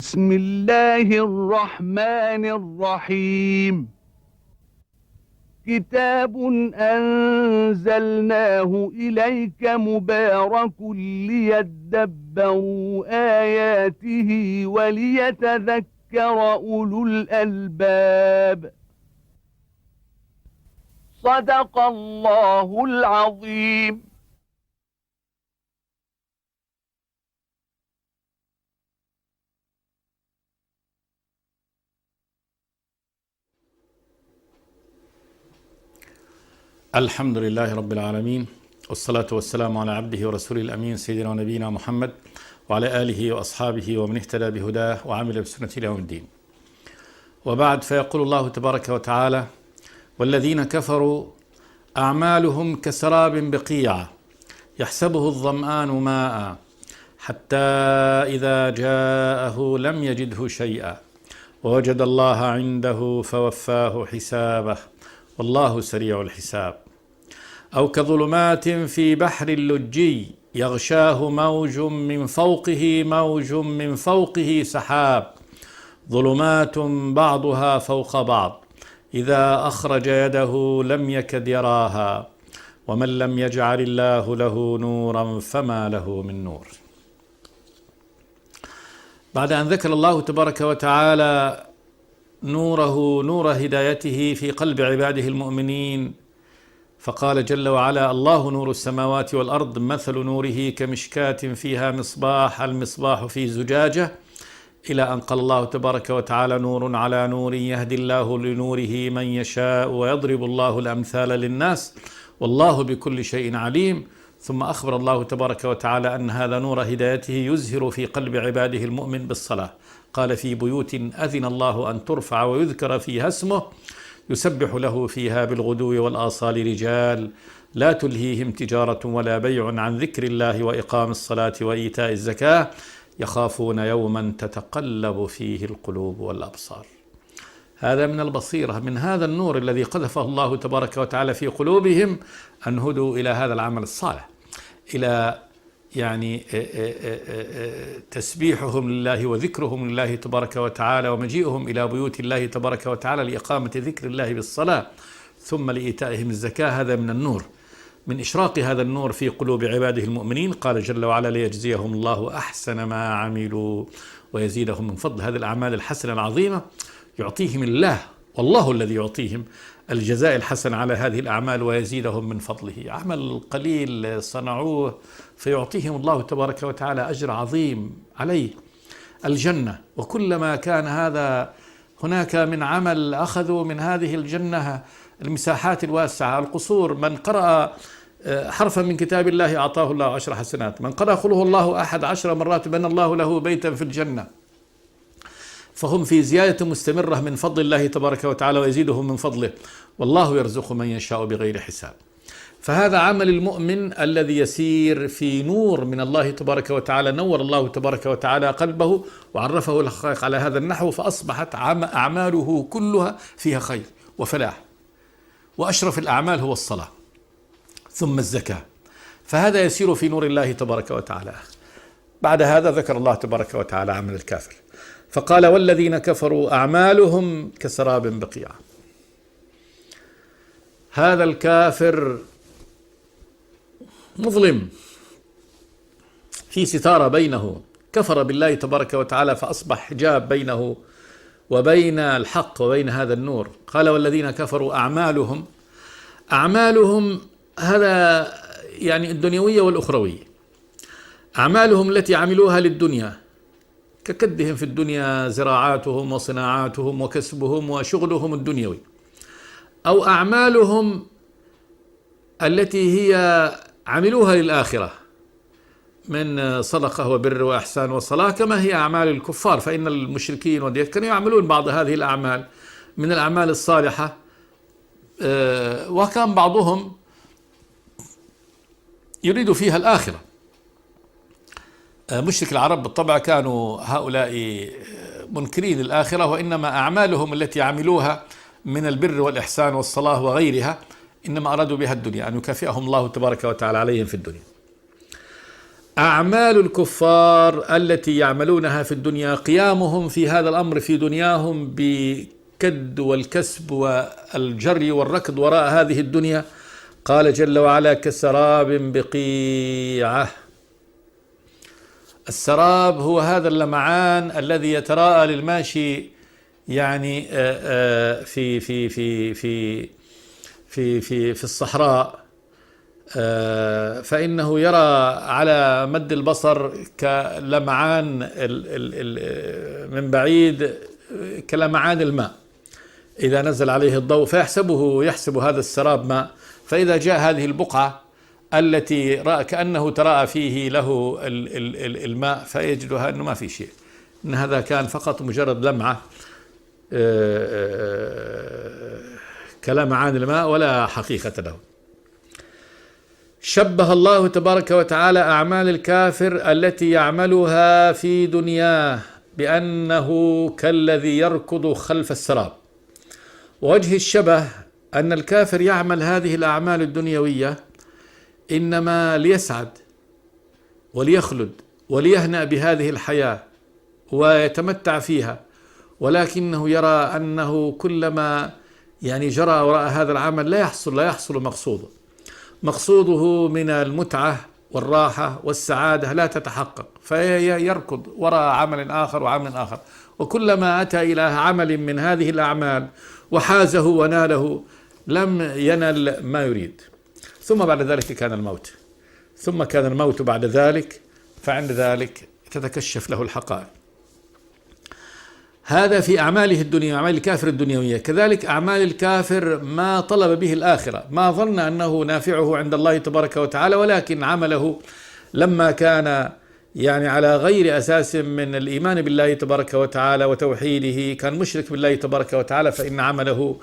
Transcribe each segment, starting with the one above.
بسم الله الرحمن الرحيم. كتاب أنزلناه إليك مبارك ليدبروا آياته وليتذكر أولو الألباب. صدق الله العظيم. الحمد لله رب العالمين، والصلاة والسلام على عبده ورسوله الأمين سيدنا ونبينا محمد وعلى آله وأصحابه ومن اهتدى بهداه وعمل بسنته إلى يوم الدين. وبعد، فيقول الله تبارك وتعالى: والذين كفروا أعمالهم كسراب بقيعة يحسبه الظمآن ماء حتى إذا جاءه لم يجده شيئا ووجد الله عنده فوفاه حسابه والله سريع الحساب. أو كظلمات في بحر اللجي يغشاه موج من فوقه سحاب ظلمات بعضها فوق بعض إذا أخرج يده لم يكد يراها ومن لم يجعل الله له نورا فما له من نور. بعد أن ذكر الله تبارك وتعالى نور هدايته في قلب عباده المؤمنين، فقال جل وعلا: الله نور السماوات والأرض مثل نوره كمشكاة فيها مصباح، المصباح في زجاجة، إلى أن قال الله تبارك وتعالى: نور على نور يهدي الله لنوره من يشاء ويضرب الله الأمثال للناس والله بكل شيء عليم. ثم أخبر الله تبارك وتعالى أن هذا نور هدايته يزهر في قلب عباده المؤمن بالصلاة. قال: في بيوت أذن الله أن ترفع ويذكر فيها اسمه يسبح له فيها بالغدو والآصال رجال لا تلهيهم تجارة ولا بيع عن ذكر الله وإقام الصلاة وإيتاء الزكاة يخافون يوما تتقلب فيه القلوب والأبصار. هذا من البصيرة، من هذا النور الذي قذفه الله تبارك وتعالى في قلوبهم، أن هدوا إلى هذا العمل الصالح، إلى تسبيحهم لله وذكرهم لله تبارك وتعالى ومجيئهم إلى بيوت الله تبارك وتعالى لإقامة ذكر الله بالصلاة، ثم لإيتائهم الزكاة. هذا من النور، من إشراق هذا النور في قلوب عباده المؤمنين. قال جل وعلا: ليجزيهم الله أحسن ما عملوا ويزيدهم من فضل. هذه الأعمال الحسنة العظيمة يعطيهم الله، والله الذي يعطيهم الجزاء الحسن على هذه الأعمال ويزيدهم من فضله. عمل قليل صنعوه فيعطيهم الله تبارك وتعالى أجر عظيم عليه، الجنة. وكلما كان هذا هناك من عمل أخذوا من هذه الجنة المساحات الواسعة، القصور. من قرأ حرفا من كتاب الله أعطاه الله 10 حسنات، من قرأ قل هو الله أحد 10 مرات بنى الله له بيتا في الجنة. فهم في زيادة مستمرة من فضل الله تبارك وتعالى ويزيدهم من فضله، والله يرزق من يشاء بغير حساب. فهذا عمل المؤمن الذي يسير في نور من الله تبارك وتعالى. نور الله تبارك وتعالى قلبه وعرفه الحقائق على هذا النحو، فأصبحت أعماله كلها فيها خير وفلاح. وأشرف الأعمال هو الصلاة ثم الزكاة، فهذا يسير في نور الله تبارك وتعالى. بعد هذا ذكر الله تبارك وتعالى عمل الكافر، فقال: والذين كفروا أعمالهم كسراب بقيعة. هذا الكافر مظلم، في ستارة بينه، كفر بالله تبارك وتعالى، فأصبح حجاب بينه وبين الحق وبين هذا النور. قال: والذين كفروا أعمالهم هذا الدنيوية والأخروية. أعمالهم التي عملوها للدنيا ككدهم في الدنيا، زراعاتهم وصناعاتهم وكسبهم وشغلهم الدنيوي، أو أعمالهم التي هي عملوها للآخرة من صدقة وبر وإحسان وصلاة، كما هي أعمال الكفار. فإن المشركين والديات كانوا يعملون بعض هذه الأعمال من الأعمال الصالحة، وكان بعضهم يريد فيها الآخرة. مشرك العرب بالطبع كانوا هؤلاء منكرين الآخرة، وإنما أعمالهم التي عملوها من البر والإحسان والصلاة وغيرها إنما أرادوا بها الدنيا، أن يكافئهم الله تبارك وتعالى عليهم في الدنيا. أعمال الكفار التي يعملونها في الدنيا، قيامهم في هذا الأمر في دنياهم بالكد والكسب والجري والركض وراء هذه الدنيا، قال جل وعلا: كسراب بقيعة. السراب هو هذا اللمعان الذي يتراءى للماشي يعني في في في في في في في الصحراء، فإنه يرى على مد البصر كلمعان من بعيد، كلمعان الماء إذا نزل عليه الضوء، يحسب هذا السراب ماء. فإذا جاء هذه البقعة التي رأى كأنه تراءى فيه له الماء، فيجدها أنه ما في شيء، إن هذا كان فقط مجرد لمعة كلمعان الماء ولا حقيقة له. شبه الله تبارك وتعالى أعمال الكافر التي يعملها في دنياه بأنه كالذي يركض خلف السراب. ووجه الشبه أن الكافر يعمل هذه الأعمال الدنيوية إنما ليسعد وليخلد وليهنأ بهذه الحياة ويتمتع فيها، ولكنه يرى أنه كلما جرى وراء هذا العمل لا يحصل مقصوده من المتعة والراحة والسعادة لا تتحقق، فيركض وراء عمل آخر وعمل آخر، وكلما أتى إلى عمل من هذه الأعمال وحازه وناله لم ينل ما يريد. ثم بعد ذلك كان الموت بعد ذلك، فعند ذلك تتكشف له الحقائق. هذا في أعماله الدنيا، أعمال الكافر الدنيوية. كذلك أعمال الكافر ما طلب به الآخرة، ما ظن أنه نافعه عند الله تبارك وتعالى، ولكن عمله لما كان على غير أساس من الإيمان بالله تبارك وتعالى وتوحيده، كان مشرك بالله تبارك وتعالى، فإن عمله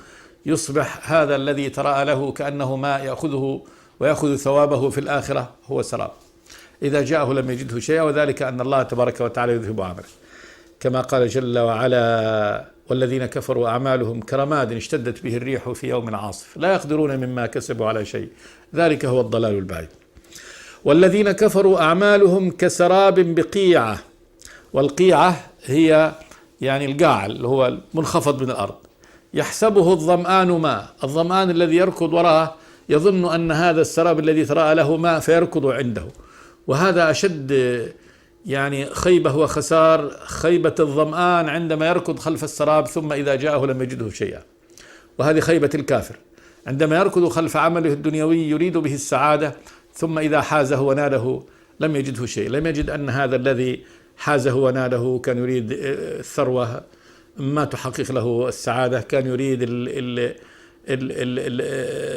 يصبح هذا الذي تراءى له كأنه ما يأخذه ويأخذ ثوابه في الآخرة هو سراب، إذا جاءه لم يجده شيئا، وذلك أن الله تبارك وتعالى يذهب عمله، كما قال جل وعلا: والذين كفروا أعمالهم كرماد اشتدت به الريح في يوم عاصف لا يقدرون مما كسبوا على شيء ذلك هو الضلال البعيد. والذين كفروا أعمالهم كسراب بقيعة، والقيعة هي القاع اللي هو المنخفض من الأرض، يحسبه الظمآن ماء، الظمآن الذي يركض وراءه يظن أن هذا السراب الذي تراءى له ماء فيركض عنده، وهذا أشد خيبة وخسار، خيبة الظمآن عندما يركض خلف السراب ثم إذا جاءه لم يجده شيئا، وهذه خيبة الكافر عندما يركض خلف عمله الدنيوي يريد به السعادة، ثم إذا حازه وناله لم يجده شيء، لم يجد أن هذا الذي حازه وناله كان يريد الثروة ما تحقق له السعادة، كان يريد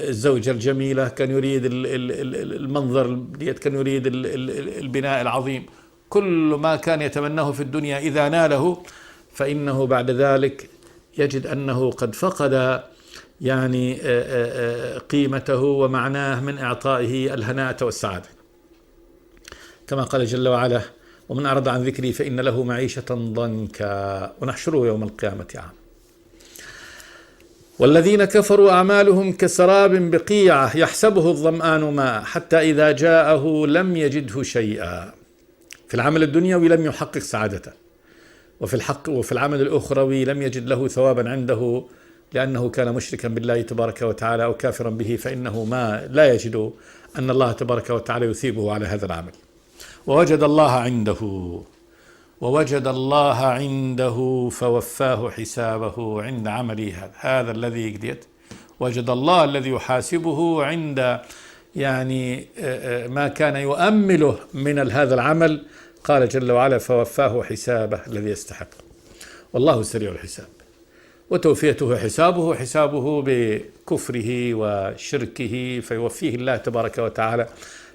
الزوجة الجميلة، كان يريد المنظر، كان يريد البناء العظيم، كل ما كان يتمناه في الدنيا إذا ناله فإنه بعد ذلك يجد أنه قد فقد قيمته ومعناه من إعطائه الهناءة والسعادة، كما قال جل وعلا: ومن أعرض عن ذكري فإن له معيشة ضنكا ونحشره يوم القيامة عاما. والذين كفروا أعمالهم كسراب بقيعة يحسبه الظمآن ماء حتى إذا جاءه لم يجده شيئا. في العمل الدنيوي لم يحقق سعادته، وفي العمل الأخروي لم يجد له ثوابا عنده، لأنه كان مشركا بالله تبارك وتعالى أو كافرا به، فإنه لا يجد أن الله تبارك وتعالى يثيبه على هذا العمل. ووجد الله عنده فوفاه حسابه عند عمله هذا الذي يقدر، وجد الله الذي يحاسبه عند ما كان يؤمله من هذا العمل. قال جل وعلا: فوفاه حسابه الذي يستحق. والله سريع الحساب، وتوفيته حسابه بكفره وشركه، فيوفيه الله تبارك وتعالى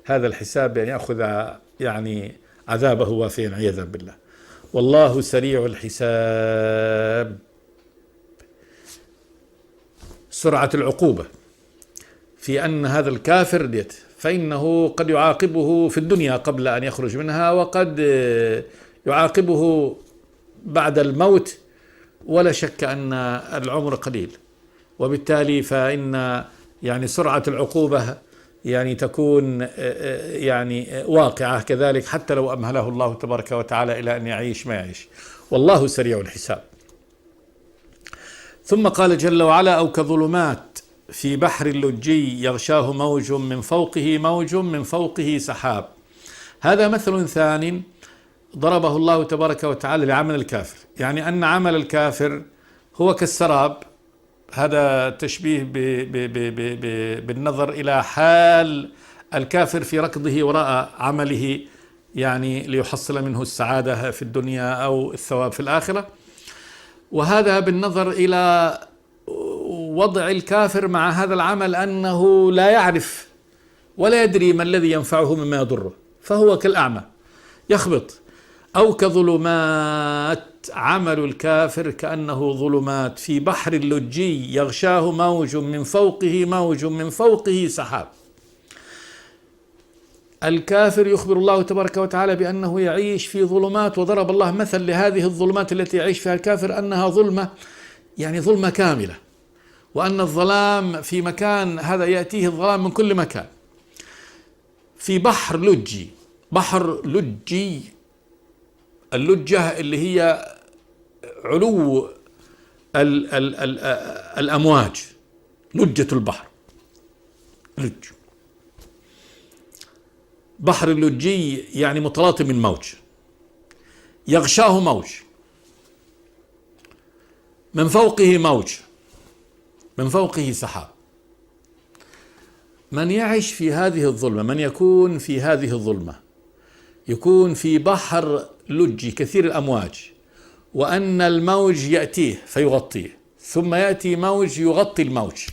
هذا الحساب بأن يأخذ عذابه وافيا عياذا بالله. والله سريع الحساب. سرعة العقوبة في أن هذا الكافر فإنه قد يعاقبه في الدنيا قبل أن يخرج منها، وقد يعاقبه بعد الموت، ولا شك أن العمر قليل، وبالتالي فإن سرعة العقوبة يعني تكون يعني واقعة كذلك، حتى لو أمهله الله تبارك وتعالى إلى أن يعيش ما يعيش، والله سريع الحساب. ثم قال جل وعلا: أو كظلمات في بحر اللجي يغشاه موج من فوقه موج من فوقه سحاب. هذا مثل ثاني ضربه الله تبارك وتعالى لعمل الكافر، يعني أن عمل الكافر هو كالسراب. هذا تشبيه بالنظر إلى حال الكافر في ركضه وراء عمله، يعني ليحصل منه السعادة في الدنيا أو الثواب في الآخرة. وهذا بالنظر إلى وضع الكافر مع هذا العمل، أنه لا يعرف ولا يدري ما الذي ينفعه مما يضره، فهو كالأعمى يخبط. أو كظلمات، عمل الكافر كأنه ظلمات في بحر اللجي يغشاه موج من فوقه موج من فوقه سحاب. الكافر يخبر الله تبارك وتعالى بأنه يعيش في ظلمات، وضرب الله مثل لهذه الظلمات التي يعيش فيها الكافر أنها ظلمة، يعني ظلمة كاملة، وأن الظلام في مكان هذا يأتيه الظلام من كل مكان. في بحر لجي، بحر لجي، اللجة اللي هي علو الأمواج، لجة البحر، لج. بحر اللجي يعني متلاطم الموج، يغشاه موج، من فوقه موج، من فوقه سحاب. من يعيش في هذه الظلمة، من يكون في هذه الظلمة، يكون في بحر لجي كثير الأمواج، وأن الموج يأتيه فيغطيه، ثم يأتي موج يغطي الموج،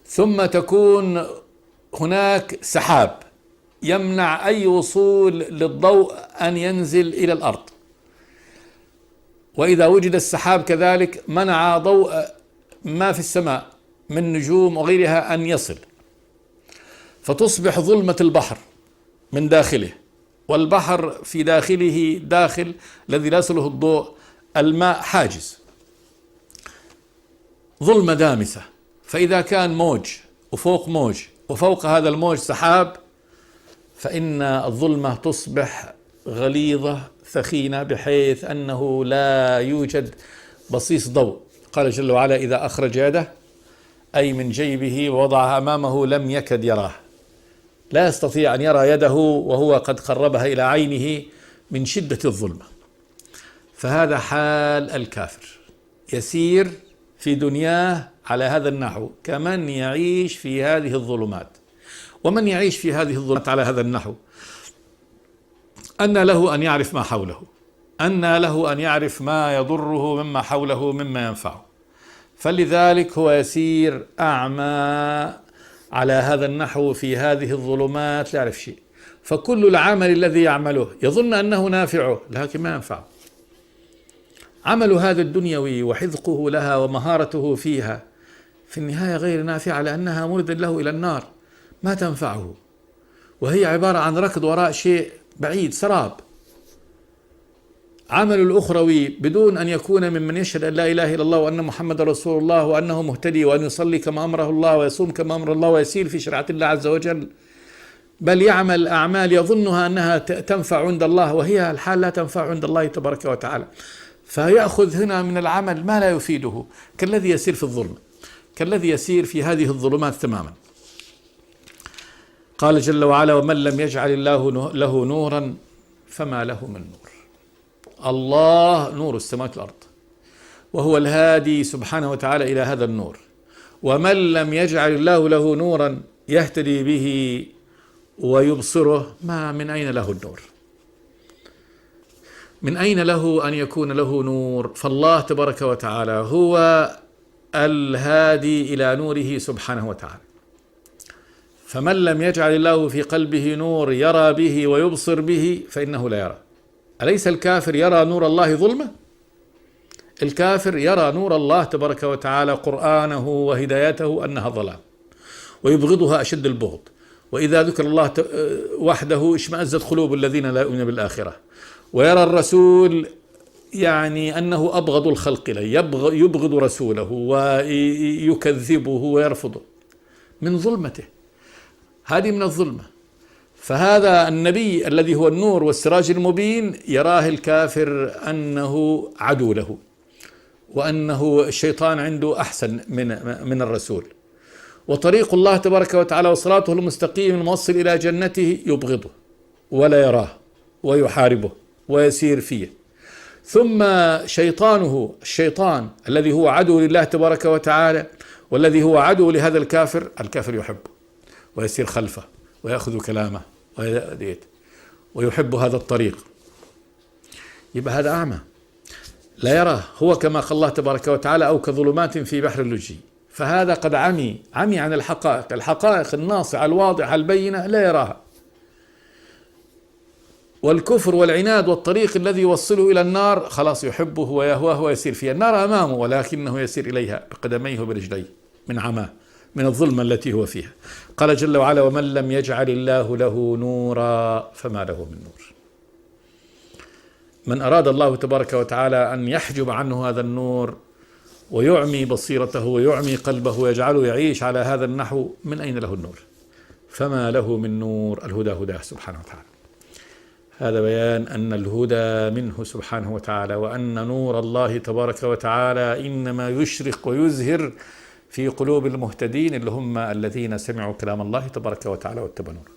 ثم تكون هناك سحاب يمنع أي وصول للضوء أن ينزل إلى الأرض، وإذا وجد السحاب كذلك منع ضوء ما في السماء من نجوم وغيرها أن يصل، فتصبح ظلمة البحر من داخله، والبحر في داخله داخل الذي لا يصله الضوء، الماء حاجز، ظلمة دامسة. فإذا كان موج وفوق موج وفوق هذا الموج سحاب، فإن الظلمة تصبح غليظة ثخينة بحيث أنه لا يوجد بصيص ضوء. قال جل وعلا: إذا أخرج يده، أي من جيبه، ووضعها أمامه لم يكد يراه، لا يستطيع أن يرى يده وهو قد قربها إلى عينه من شدة الظلمة. فهذا حال الكافر، يسير في دنياه على هذا النحو كمن يعيش في هذه الظلمات. ومن يعيش في هذه الظلمات على هذا النحو، أن له أن يعرف ما حوله، أن له أن يعرف ما يضره مما حوله مما ينفعه، فلذلك هو يسير أعمى على هذا النحو في هذه الظلمات، لا يعرف شيء. فكل العمل الذي يعمله يظن أنه نافعه، لكن ما ينفعه. عمل هذا الدنيوي وحذقه لها ومهارته فيها في النهاية غير نافعة، لأنها مرد له إلى النار، ما تنفعه، وهي عبارة عن ركض وراء شيء بعيد، سراب. عمل الأخروي بدون أن يكون ممن يشهد أن لا إله إلا الله وأن محمد رسول الله وأنه مهتدي وأن يصلي كما أمره الله ويصوم كما أمر الله ويسير في شريعة الله عز وجل، بل يعمل أعمال يظنها أنها تنفع عند الله، وهي الحال لا تنفع عند الله تبارك وتعالى. فيأخذ هنا من العمل ما لا يفيده، كالذي يسير في الظلم، كالذي يسير في هذه الظلمات تماما. قال جل وعلا: ومن لم يجعل الله له نورا فما له من نور. الله نور السماوات والأرض، وهو الهادي سبحانه وتعالى إلى هذا النور. ومن لم يجعل الله له نورا يهتدي به ويبصره، ما من أين له النور؟ من أين له أن يكون له نور؟ فالله تبارك وتعالى هو الهادي إلى نوره سبحانه وتعالى. فمن لم يجعل الله في قلبه نور يرى به ويبصر به فإنه لا يرى. أليس الكافر يرى نور الله ظلمة؟ الكافر يرى نور الله تبارك وتعالى قرآنه وهدايته أنها ظلام، ويبغضها أشد البغض، وإذا ذكر الله وحده اشمأزت قلوب الذين لا يؤمنون بالآخرة. ويرى الرسول يعني أنه أبغض الخلق إليه، يبغض رسوله ويكذبه ويرفضه من ظلمته. هذه من الظلمة. فهذا النبي الذي هو النور والسراج المبين يراه الكافر أنه عدو له، وأنه الشيطان عنده أحسن من الرسول، وطريق الله تبارك وتعالى وصراطه المستقيم الموصل إلى جنته يبغضه ولا يراه ويحاربه ويسير فيه. ثم شيطانه، الشيطان الذي هو عدو لله تبارك وتعالى والذي هو عدو لهذا الكافر، الكافر يحبه ويسير خلفه ويأخذ كلامه ويحب هذا الطريق. يبقى هذا أعمى لا يراه، هو كما قال الله تبارك وتعالى أو كظلمات في بحر اللجي. فهذا قد عمي عن الحقائق الناصعة الواضحة البينة لا يراها. والكفر والعناد والطريق الذي يوصله إلى النار خلاص يحبه ويهواه ويسير فيها. النار أمامه ولكنه يسير إليها بقدميه وبرجليه من عماه، من الظلمة التي هو فيها. قال جل وعلا: ومن لم يجعل الله له نورا فما له من نور. من أراد الله تبارك وتعالى أن يحجب عنه هذا النور ويعمي بصيرته ويعمي قلبه ويجعله يعيش على هذا النحو، من أين له النور؟ فما له من نور. الهدى هداه سبحانه وتعالى. هذا بيان أن الهدى منه سبحانه وتعالى، وأن نور الله تبارك وتعالى إنما يشرق ويزهر في قلوب المهتدين اللي هم الذين سمعوا كلام الله تبارك وتعالى واتبعوا نوره.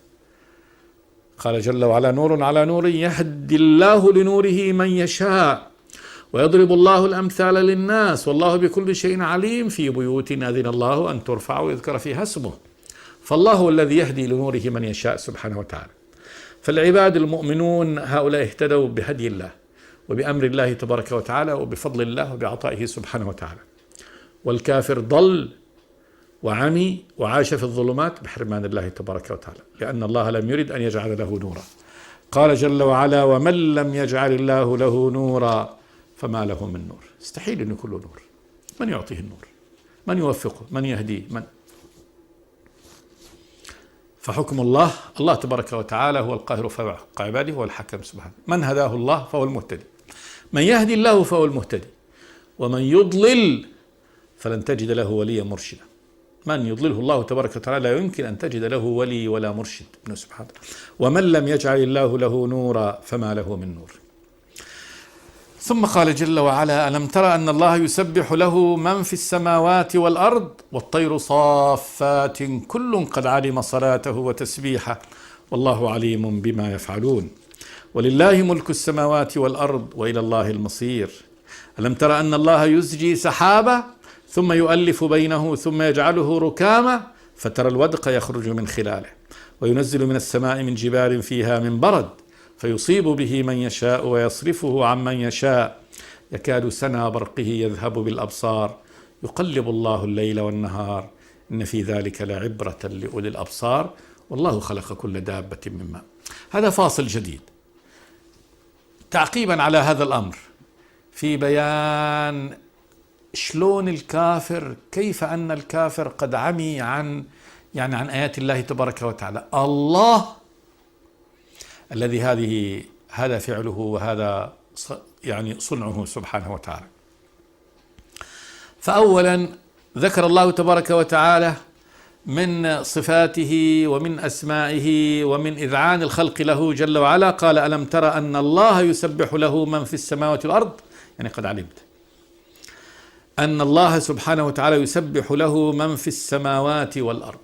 قال جل وعلا: نور على نور يهدي الله لنوره من يشاء ويضرب الله الأمثال للناس والله بكل شيء عليم في بيوت أذن الله أن ترفع ويذكر فيها اسمه. فالله هو الذي يهدي لنوره من يشاء سبحانه وتعالى. فالعباد المؤمنون هؤلاء اهتدوا بهدي الله وبأمر الله تبارك وتعالى وبفضل الله وبعطائه سبحانه وتعالى. والكافر ضل وعمي وعاش في الظلمات بحرمان الله تبارك وتعالى، لأن الله لم يرد أن يجعل له نورا. قال جل وعلا: ومن لم يجعل الله له نورا فما له من نور. استحيل أن يكون له نور. من يعطيه النور؟ من يوفقه؟ من يهديه؟ فحكم الله تبارك وتعالى هو القاهر فوق عباده، هو الحكم سبحانه. من هداه الله فهو المهتدي، من يهدي الله فهو المهتدي، ومن يضلل فلن تجد له وليا مرشدا. من يضلله الله تبارك وتعالى لا يمكن أن تجد له ولي ولا مرشد منه سبحانه. ومن لم يجعل الله له نورا فما له من نور. ثم قال جل وعلا: ألم تر أن الله يسبح له من في السماوات والأرض والطير صافات كل قد علم صلاته وتسبيحه والله عليم بما يفعلون ولله ملك السماوات والأرض وإلى الله المصير. ألم تر أن الله يزجي سحابة ثم يؤلف بينه ثم يجعله ركاما فترى الودق يخرج من خلاله وينزل من السماء من جبال فيها من برد فيصيب به من يشاء ويصرفه عن من يشاء يكاد سنا برقه يذهب بالأبصار يقلب الله الليل والنهار إن في ذلك لعبرة لأولي الأبصار والله خلق كل دابة من ماء. هذا فاصل جديد تعقيبا على هذا الأمر في بيان شلون الكافر، كيف أن الكافر قد عمي عن آيات الله تبارك وتعالى. الله الذي هذا فعله وهذا صنعه سبحانه وتعالى. فأولا ذكر الله تبارك وتعالى من صفاته ومن أسمائه ومن إذعان الخلق له جل وعلا. قال: ألم ترى أن الله يسبح له من في السماوات والأرض، يعني قد علمت أن الله سبحانه وتعالى يسبح له من في السماوات والأرض.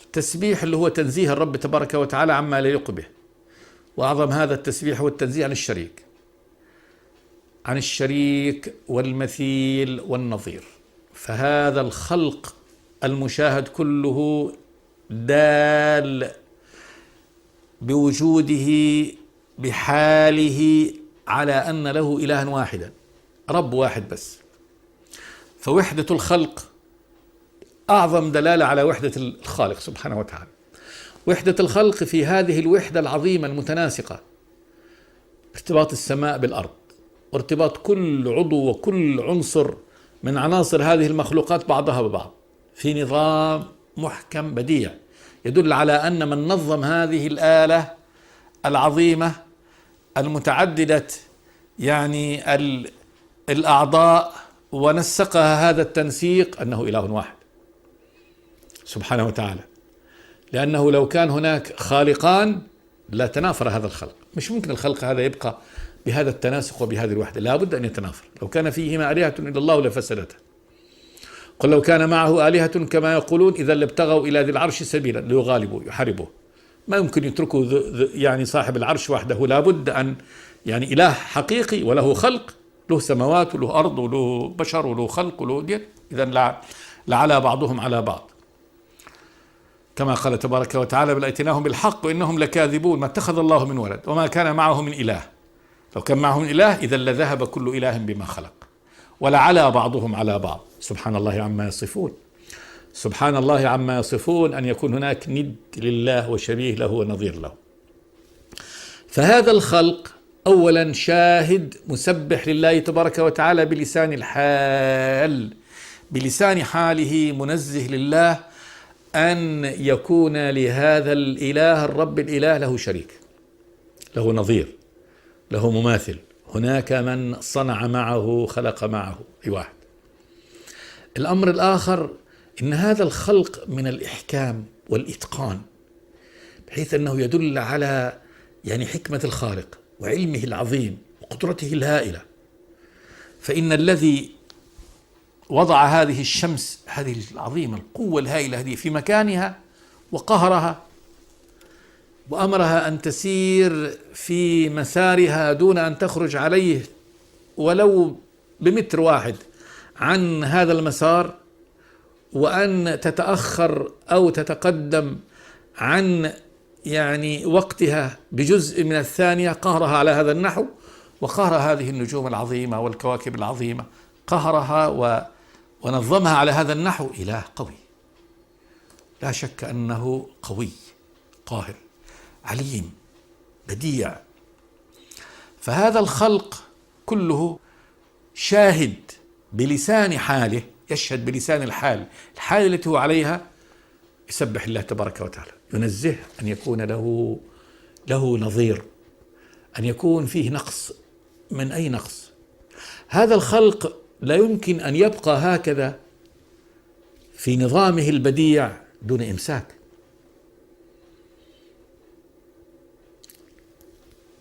التسبيح اللي هو تنزيه الرب تبارك وتعالى عما لا يليق به، وأعظم هذا التسبيح هو التنزيه عن الشريك والمثيل والنظير. فهذا الخلق المشاهد كله دال بوجوده بحاله على أن له إلها واحدا، رب واحد بس. فوحدة الخلق أعظم دلالة على وحدة الخالق سبحانه وتعالى. وحدة الخلق في هذه الوحدة العظيمة المتناسقة، ارتباط السماء بالأرض وارتباط كل عضو وكل عنصر من عناصر هذه المخلوقات بعضها ببعض في نظام محكم بديع يدل على أن من نظم هذه الآلة العظيمة المتعددة الأعضاء ونسقها هذا التنسيق أنه إله واحد سبحانه وتعالى. لأنه لو كان هناك خالقان لا تنافر هذا الخلق. مش ممكن الخلق هذا يبقى بهذا التناسق وبهذه الوحدة، لا بد أن يتنافر. لو كان فيهما آلهة إلا الله لفسدتا، قل لو كان معه آلهة كما يقولون إذا لابتغوا إلى ذي العرش سبيلا ليغالبوا يحاربوه. ما يمكن يتركوا يعني صاحب العرش وحده، لا بد أن يعني إله حقيقي وله خلق، له سماوات وله أرض وله بشر وله خلق وله دين، إذا لعلى بعضهم على بعض، كما قال تبارك وتعالى بل أتيناهم بالحق وإنهم لكاذبون ما اتخذ الله من ولد وما كان معه من إله. لو كان معه من إله إذا لذهب كل إله بما خلق، ولعلى بعضهم على بعض. سبحان الله عما يصفون، سبحان الله عما يصفون أن يكون هناك ند لله وشبيه له ونظير له. فهذا الخلق أولا شاهد مسبح لله تبارك وتعالى بلسان الحال، بلسان حاله منزه لله أن يكون لهذا الإله الرب الإله له شريك، له نظير، له مماثل. هناك من صنع معه خلق معه أي واحد. الأمر الآخر إن هذا الخلق من الإحكام والإتقان، بحيث أنه يدل على يعني حكمة الخالق وعلمه العظيم وقدرته الهائلة. فإن الذي وضع هذه الشمس هذه العظيمة القوة الهائلة هذه في مكانها وقهرها وأمرها أن تسير في مسارها دون أن تخرج عليه ولو بمتر واحد عن هذا المسار، وأن تتأخر أو تتقدم عن يعني وقتها بجزء من الثانية، قهرها على هذا النحو. وقهر هذه النجوم العظيمة والكواكب العظيمة، قهرها ونظمها على هذا النحو. إله قوي لا شك أنه قوي قاهر عليم بديع. فهذا الخلق كله شاهد بلسان حاله، يشهد بلسان الحال التي هو عليها، يسبح الله تبارك وتعالى، ينزه أن يكون له نظير، أن يكون فيه نقص من أي نقص. هذا الخلق لا يمكن أن يبقى هكذا في نظامه البديع دون إمساك،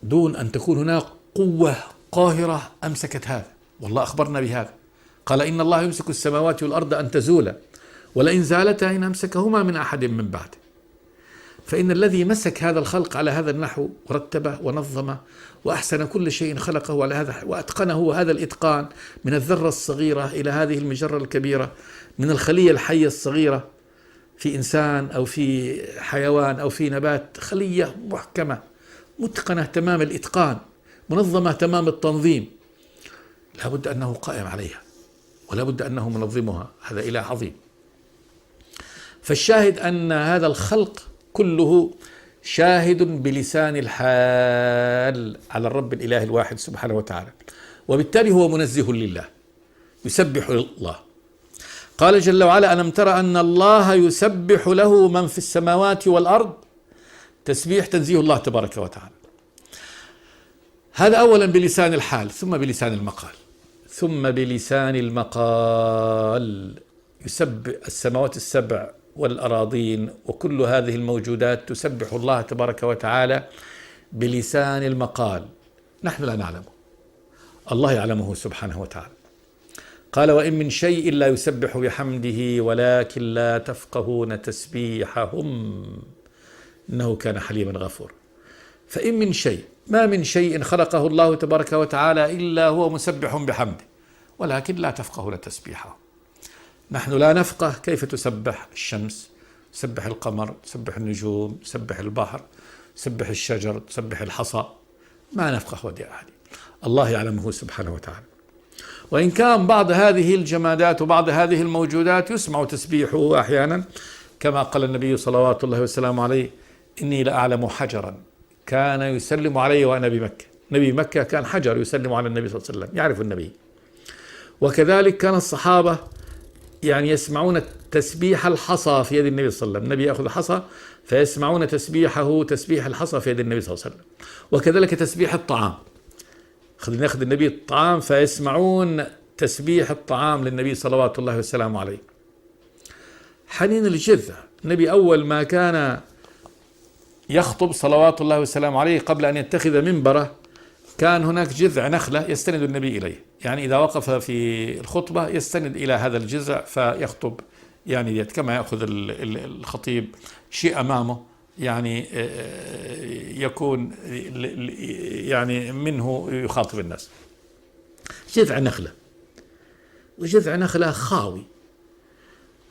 دون أن تكون هناك قوة قاهرة أمسكت هذا. والله أخبرنا بهذا، قال إن الله يمسك السماوات والأرض أن تزولا ولئن زالتا إن أمسكهما من أحد من بعده. فإن الذي مسك هذا الخلق على هذا النحو ورتبه ونظمه وأحسن كل شيء خلقه على هذا وأتقنه هذا الإتقان، من الذرة الصغيرة إلى هذه المجرة الكبيرة، من الخلية الحية الصغيرة في إنسان أو في حيوان أو في نبات، خلية محكمة متقنة تمام الإتقان، منظمة تمام التنظيم، لا بد أنه قائم عليها ولا بد أنه منظمها. هذا إله عظيم. فالشاهد أن هذا الخلق كله شاهد بلسان الحال على الرب الإله الواحد سبحانه وتعالى، وبالتالي هو منزه لله، يسبح الله. قال جل وعلا ألم تر أن الله يسبح له من في السماوات والأرض. تسبيح تنزيه الله تبارك وتعالى. هذا أولا بلسان الحال، ثم بلسان المقال، ثم بلسان المقال يسبح السماوات السبع والأراضين وكل هذه الموجودات تسبح الله تبارك وتعالى بلسان المقال. نحن لا نعلمه، الله يعلمه سبحانه وتعالى. قال وإن من شيء لا يسبح بحمده ولكن لا تفقهون تسبيحهم إنه كان حليما غفورا. فإن من شيء، ما من شيء خلقه الله تبارك وتعالى إلا هو مسبح بحمده ولكن لا تفقهون تسبيحه. نحن لا نفقه كيف تسبح الشمس، تسبح القمر، تسبح النجوم، تسبح البحر، تسبح الشجر، تسبح الحصى، ما نفقه ودي أحد، الله يعلمه سبحانه وتعالى. وإن كان بعض هذه الجمادات وبعض هذه الموجودات يسمع تسبيحه أحيانا، كما قال النبي صلوات الله وسلامه عليه إني لأعلم حجرا كان يسلم علي وأنا بمكة. نبي مكة كان حجر يسلم على النبي صلى الله عليه وسلم، يعرف النبي. وكذلك كان الصحابة يعني يسمعون تسبيح الحصى في يد النبي صلى الله عليه وسلم، النبي يأخذ حصى فيسمعون تسبيحه تسبيح الحصى في يد النبي صلى الله عليه وسلم. وكذلك تسبيح الطعام، يأخذ النبي الطعام فيسمعون تسبيح الطعام للنبي صلوات الله وسلامه عليه. حنين الجذع النبي أول ما كان يخطب صلوات الله وسلامه عليه قبل أن يتخذ منبره كان هناك جذع نخلة يستند النبي إليه، يعني إذا وقف في الخطبة يستند إلى هذا الجذع فيخطب، يعني كما يأخذ الخطيب شيء أمامه يعني يكون يعني منه يخاطب الناس. جذع نخلة، وجذع نخلة خاوي،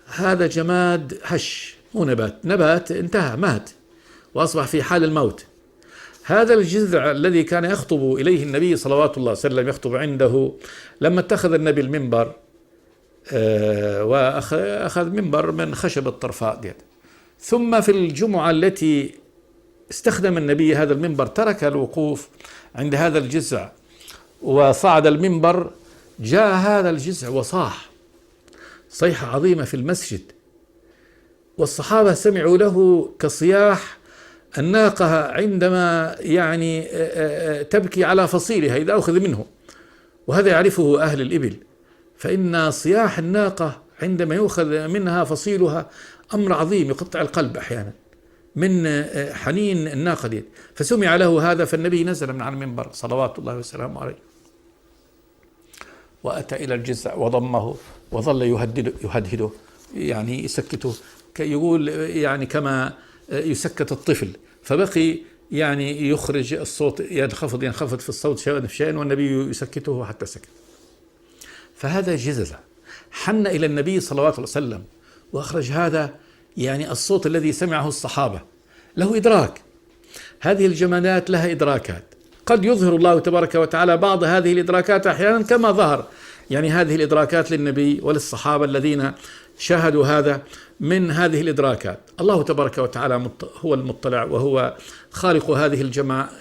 هذا جماد هش، مو نبات انتهى مات وأصبح في حال الموت. هذا الجذع الذي كان يخطب إليه النبي صلوات الله وسلم يخطب عنده، لما اتخذ النبي المنبر وأخذ منبر من خشب الطرفاء ديت، ثم في الجمعة التي استخدم النبي هذا المنبر ترك الوقوف عند هذا الجذع وصعد المنبر، جاء هذا الجذع وصاح صيحة عظيمة في المسجد، والصحابة سمعوا له كصياح الناقة عندما يعني تبكي على فصيلها إذا أخذ منه، وهذا يعرفه أهل الإبل، فإن صياح الناقة عندما يؤخذ منها فصيلها أمر عظيم يقطع القلب أحيانا من حنين الناقة دي. فسمع له هذا، فالنبي نزل من على المنبر صلوات الله وسلامه عليه وأتى إلى الجذع وضمه وظل يهدهده يعني يسكته، يقول يعني كما يسكت الطفل، فبقي يعني يخرج الصوت ينخفض في الصوت شيئا والنبي يسكته حتى سكت. فهذا جذع حن إلى النبي صلى الله عليه وسلم وأخرج هذا يعني الصوت الذي سمعه الصحابة، له إدراك. هذه الجمادات لها إدراكات، قد يظهر الله تبارك وتعالى بعض هذه الإدراكات أحيانا كما ظهر يعني هذه الإدراكات للنبي وللصحابة الذين شاهدوا هذا من هذه الإدراكات. الله تبارك وتعالى هو المطلع وهو خالق هذه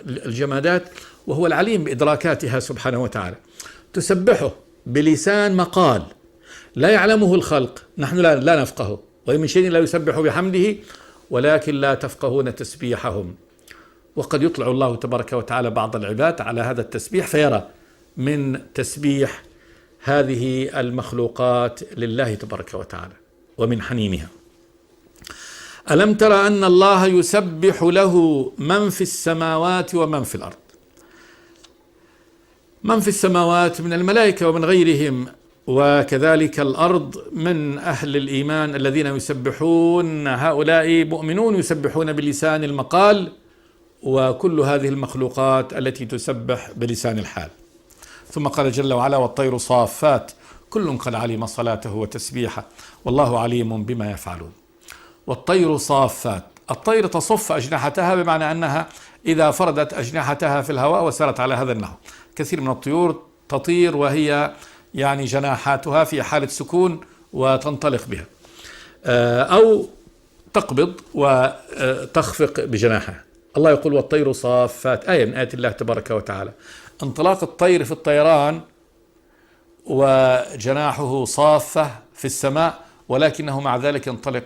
الجمادات، وهو العليم بإدراكاتها سبحانه وتعالى. تسبحه بلسان مقال لا يعلمه الخلق، نحن لا نفقهه، وإن من شيء لا يسبح بحمده ولكن لا تفقهون تسبيحهم. وقد يطلع الله تبارك وتعالى بعض العباد على هذا التسبيح فيرى من تسبيح هذه المخلوقات لله تبارك وتعالى ومن حنينها. ألم تر أن الله يسبح له من في السماوات ومن في الأرض. من في السماوات من الملائكة ومن غيرهم، وكذلك الأرض من أهل الإيمان الذين يسبحون، هؤلاء مؤمنون يسبحون بلسان المقال، وكل هذه المخلوقات التي تسبح بلسان الحال. ثم قال جل وعلا والطير صافات كل قد علم صلاته وتسبيحه والله عليم بما يفعلون. والطير صافات، الطير تصف أجنحتها بمعنى أنها إذا فردت أجنحتها في الهواء وسارت على هذا النحو. كثير من الطيور تطير وهي يعني جناحاتها في حالة سكون وتنطلق بها، أو تقبض وتخفق بجناحها. الله يقول والطير صافات، آية من آيات الله تبارك وتعالى. انطلاق الطير في الطيران وجناحه صافة في السماء، ولكنه مع ذلك ينطلق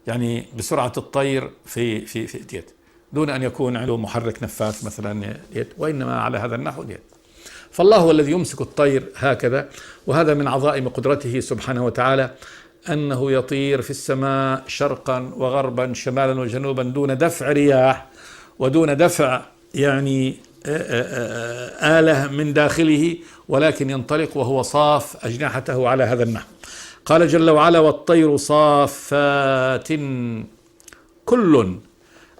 يعني بسرعة الطير في ديت دون أن يكون عنده محرك نفاث مثلا ديت، وإنما على هذا النحو ديت. فالله هو الذي يمسك الطير هكذا، وهذا من عظائم قدرته سبحانه وتعالى أنه يطير في السماء شرقا وغربا شمالا وجنوبا دون دفع رياح ودون دفع يعني آلة من داخله، ولكن ينطلق وهو صاف أجنحته على هذا النحو. قال جل وعلا والطير صافات كل،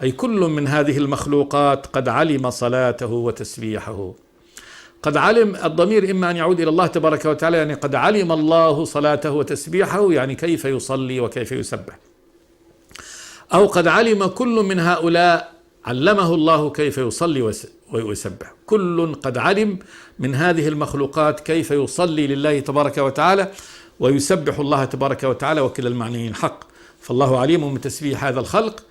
أي كل من هذه المخلوقات قد علم صلاته وتسبيحه. قد علم الضمير إما أن يعود إلى الله تبارك وتعالى، يعني قد علم الله صلاته وتسبيحه يعني كيف يصلي وكيف يسبح، أو قد علم كل من هؤلاء علمه الله كيف يصلي ويسبح. كل قد علم من هذه المخلوقات كيف يصلي لله تبارك وتعالى ويسبح الله تبارك وتعالى، وكلا المعنيين حق. فالله عليم بتسبيح هذا الخلق،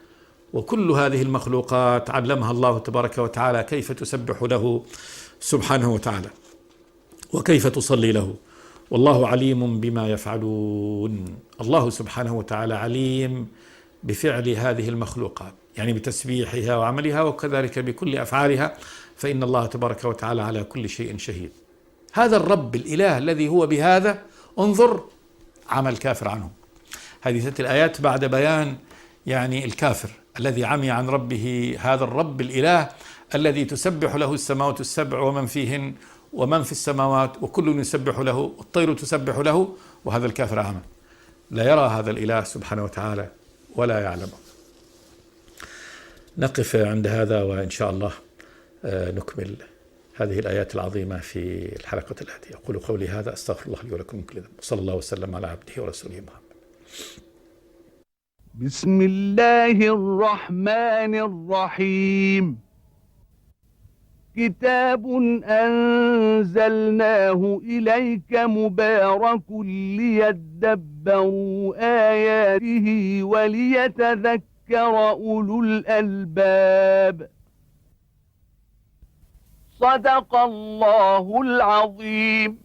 وكل هذه المخلوقات علمها الله تبارك وتعالى كيف تسبح له سبحانه وتعالى وكيف تصلي له، والله عليم بما يفعلون. الله سبحانه وتعالى عليم بفعل هذه المخلوقات، يعني بتسبيحها وعملها وكذلك بكل أفعالها، فإن الله تبارك وتعالى على كل شيء شهيد. هذا الرب الإله الذي هو بهذا، انظر عمل كافر عنه. هذه 6 الآيات بعد بيان يعني الكافر الذي عمي عن ربه، هذا الرب الإله الذي تسبح له السماوات السبع ومن فيهن ومن في السماوات وكل يسبح له، الطير تسبح له، وهذا الكافر أعمى لا يرى هذا الإله سبحانه وتعالى ولا يعلمه. نقف عند هذا، وإن شاء الله نكمل هذه الآيات العظيمة في الحلقة الآتية. أقول قولي هذا، أستغفر الله لي ولكم من كل ذنب، وصلى الله وسلم على عبده ورسوله محمد. بسم الله الرحمن الرحيم. كتاب أنزلناه إليك مبارك ليدبروا آياته وليتذكر أولو الألباب. صدق الله العظيم.